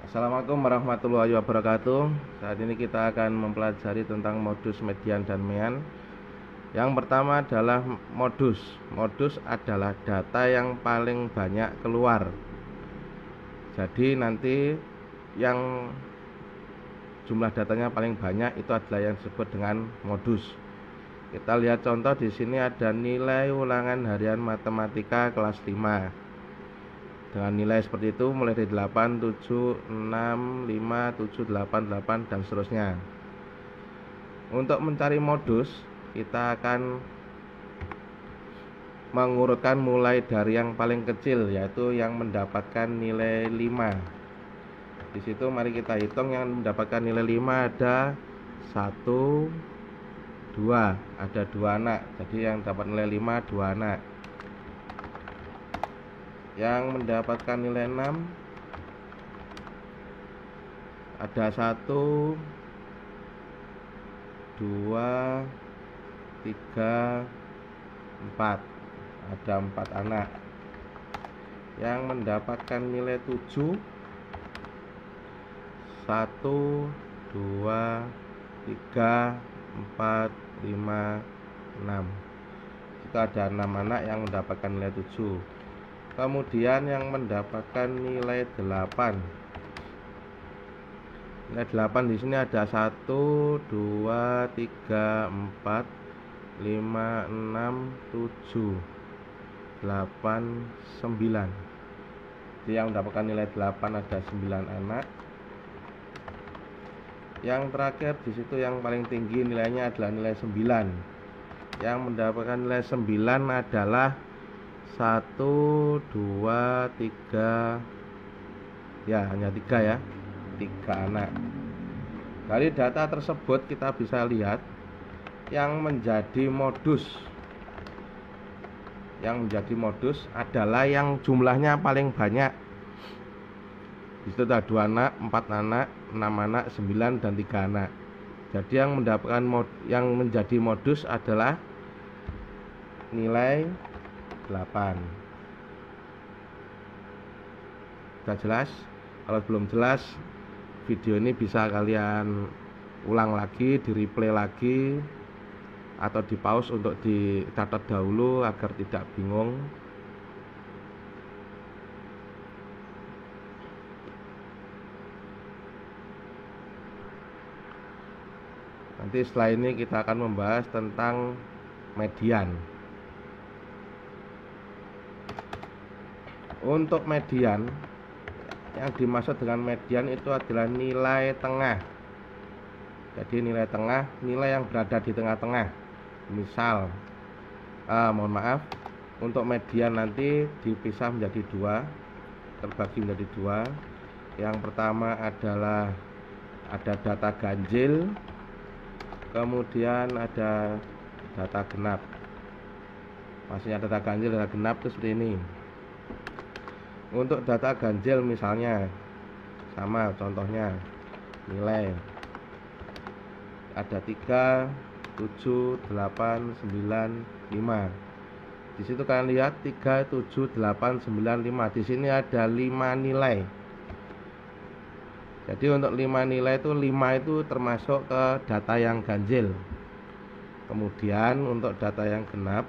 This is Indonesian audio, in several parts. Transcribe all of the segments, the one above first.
Assalamualaikum warahmatullahi wabarakatuh. Saat ini kita akan mempelajari tentang modus median dan mean. Yang pertama adalah modus. Modus adalah data yang paling banyak keluar. Jadi nanti yang jumlah datanya paling banyak itu adalah yang disebut dengan modus. Kita lihat contoh di sini ada nilai ulangan harian matematika kelas 5. Dengan nilai seperti itu mulai dari 8, 7, 6, 5, 7, 8, 8 dan seterusnya. Untuk mencari modus, kita akan mengurutkan mulai dari yang paling kecil, yaitu yang mendapatkan nilai 5. Di situ mari kita hitung yang mendapatkan nilai 5 ada 1, 2, ada 2 anak. Jadi yang dapat nilai 5 2 anak. Yang mendapatkan nilai 6 ada 1, 2, 3, 4, ada 4 anak. Yang mendapatkan nilai 7 1, 2, 3, 4, 5, 6. Itu ada 6 anak yang mendapatkan nilai 7. Kemudian yang mendapatkan nilai 8. Nilai 8 di sini ada 1, 2, 3, 4, 5, 6, 7, 8, 9. Jadi yang mendapatkan nilai 8 ada 9 anak. Yang terakhir di situ yang paling tinggi nilainya adalah nilai 9. Yang mendapatkan nilai 9 adalah 1, 2, 3, ya hanya 3 ya, 3 anak. Dari data tersebut kita bisa lihat yang menjadi modus. Yang menjadi modus adalah yang jumlahnya paling banyak. Di situ ada 2 anak, 4 anak, 6 anak, 9 dan 3 anak. Jadi yang mendapatkan yang menjadi modus adalah nilai 8. Sudah jelas? Kalau belum jelas, video ini bisa kalian ulang lagi, di replay lagi, atau di pause untuk dicatat dahulu agar tidak bingung. Nanti setelah ini kita akan membahas tentang median. Untuk median, yang dimaksud dengan median itu adalah nilai tengah. Jadi nilai tengah, nilai yang berada di tengah-tengah. Misal, mohon maaf, untuk median nanti dipisah menjadi 2, terbagi menjadi 2. Yang pertama adalah ada data ganjil, kemudian ada data genap. Maksudnya data ganjil, data genap itu seperti ini. Untuk data ganjil misalnya sama contohnya nilai ada 3, 7, 8, 9, 5. Di situ kalian lihat 3, 7, 8, 9, 5. Di sini ada 5 nilai. Jadi untuk 5 nilai itu 5 itu termasuk ke data yang ganjil. Kemudian untuk data yang genap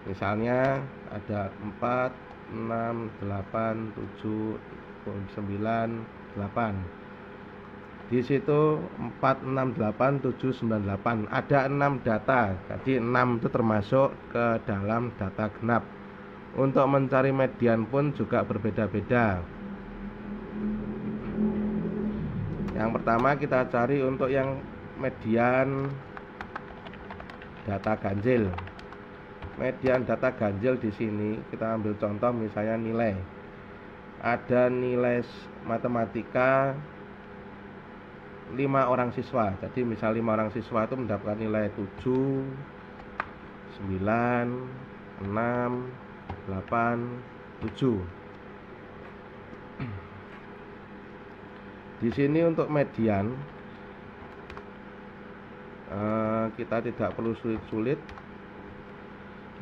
misalnya ada 4, 6, 8, 7, 9, 8. Di situ 4, 6, 8, 7, 9, 8. Ada 6 data. Jadi 6 itu termasuk ke dalam data genap. Untuk mencari median pun juga berbeda-beda. Yang pertama kita cari untuk yang median data ganjil. Median data ganjil di sini kita ambil contoh misalnya nilai. Ada nilai matematika 5 orang siswa. Jadi misal 5 orang siswa itu mendapatkan nilai 7, 9, 6, 8, 7. Di sini untuk median kita tidak perlu sulit-sulit.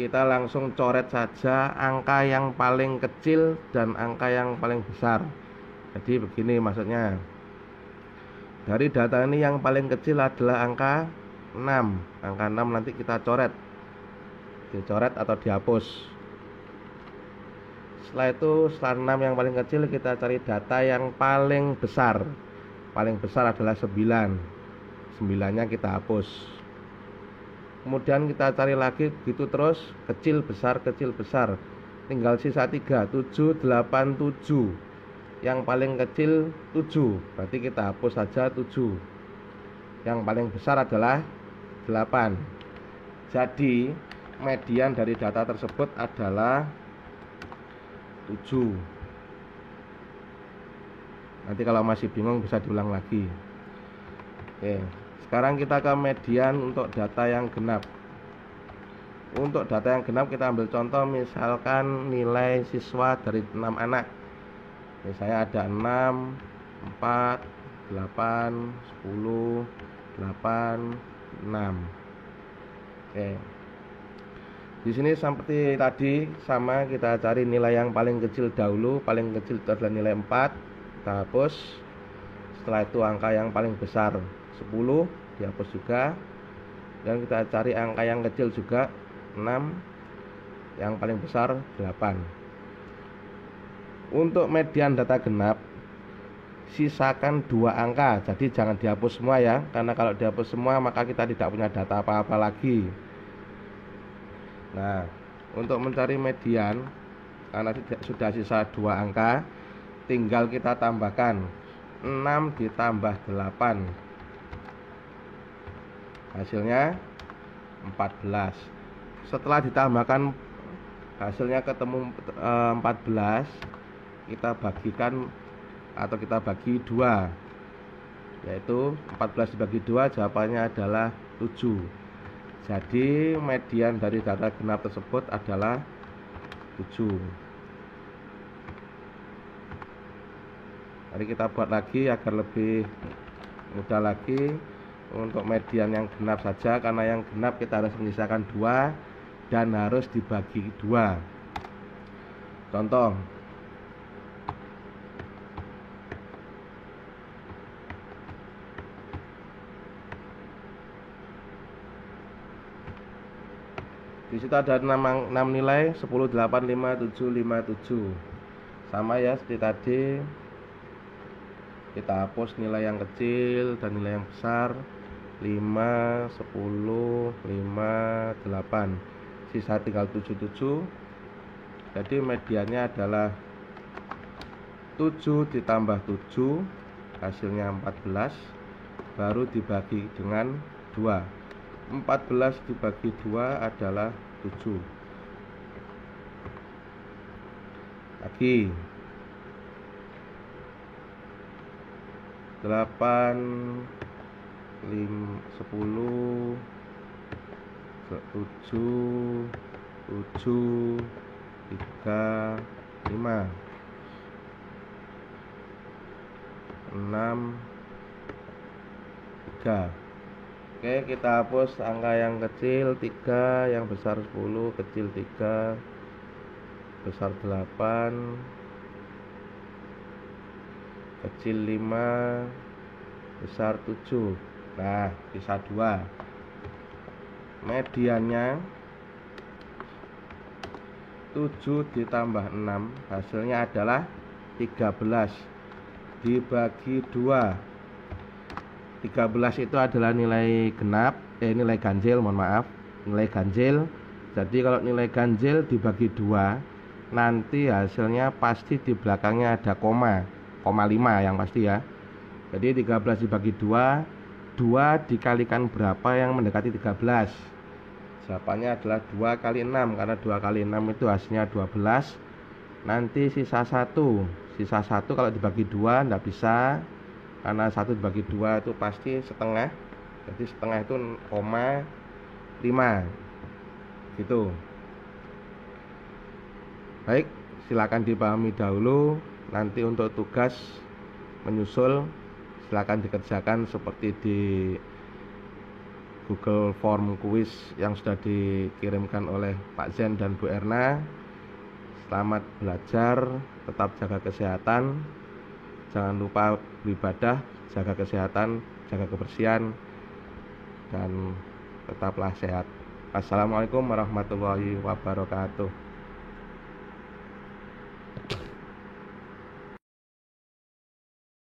kita langsung coret saja angka yang paling kecil dan angka yang paling besar. Jadi begini maksudnya, dari data ini yang paling kecil adalah angka 6. Angka 6 nanti kita coret, dicoret atau dihapus. Setelah itu, setelah 6 yang paling kecil, kita cari data yang paling besar. Paling besar adalah 9. 9-nya kita hapus. Kemudian kita cari lagi begitu terus, kecil besar tinggal sisa 3, 7, 8, 7. Yang paling kecil 7, berarti kita hapus saja 7. Yang paling besar adalah 8. Jadi median dari data tersebut adalah 7. Nanti kalau masih bingung bisa diulang lagi. Oke, sekarang kita ke median untuk data yang genap. Untuk data yang genap kita ambil contoh, misalkan nilai siswa dari 6 anak. Misalnya ada 6, 4, 8, 10, 8, 6. Oke. Di sini seperti tadi sama, kita cari nilai yang paling kecil dahulu. Paling kecil itu adalah nilai 4, kita hapus. Setelah itu angka yang paling besar 10, dihapus juga. Dan kita cari angka yang kecil juga 6, yang paling besar 8. Untuk median data genap, sisakan 2 angka. Jadi jangan dihapus semua ya, karena kalau dihapus semua maka kita tidak punya data apa-apa lagi. Nah, untuk mencari median, karena sudah sisa 2 angka, tinggal kita tambahkan 6 ditambah 8, hasilnya 14. Setelah ditambahkan hasilnya ketemu 14, kita bagikan atau kita bagi 2, yaitu 14 dibagi 2 jawabannya adalah 7. Jadi median dari data genap tersebut adalah 7. Mari kita buat lagi agar lebih mudah lagi. Untuk median yang genap saja, karena yang genap kita harus menyisakan 2 dan harus dibagi 2. Contoh, di situ ada 6 nilai, 10, 8, 5, 7, 5, 7. Sama ya seperti tadi. Kita hapus nilai yang kecil dan nilai yang besar. 5, 10, 5, 8. Sisa tinggal 7, 7. Jadi mediannya adalah 7 ditambah 7, hasilnya 14. Baru dibagi dengan 2. 14 dibagi 2 adalah 7. Lagi 8, 10, 7, 3, 5, 6, 3. Oke, kita hapus angka yang kecil 3, yang besar 10, kecil 3, besar 8, kecil 5, besar 7. Nah, sisa 2. Mediannya 7 ditambah 6, hasilnya adalah 13 dibagi 2. 13 itu adalah nilai genap, nilai ganjil, mohon maaf, nilai ganjil. Jadi kalau nilai ganjil dibagi 2, nanti hasilnya pasti di belakangnya ada koma 5 yang pasti ya. Jadi 13 dibagi 2, 2 dikalikan berapa yang mendekati 13? Jawabannya adalah 2 kali 6, karena 2 kali 6 itu hasilnya 12. Nanti sisa 1. Sisa 1 kalau dibagi 2 tidak bisa, karena 1 dibagi 2 itu pasti setengah. Jadi setengah itu koma 5 gitu. Baik, silakan dipahami dahulu. Nanti untuk tugas menyusul silakan dikerjakan seperti di Google Form kuis yang sudah dikirimkan oleh Pak Zen dan Bu Erna. Selamat belajar, tetap jaga kesehatan, jangan lupa beribadah, jaga kesehatan, jaga kebersihan, dan tetaplah sehat. Assalamualaikum warahmatullahi wabarakatuh.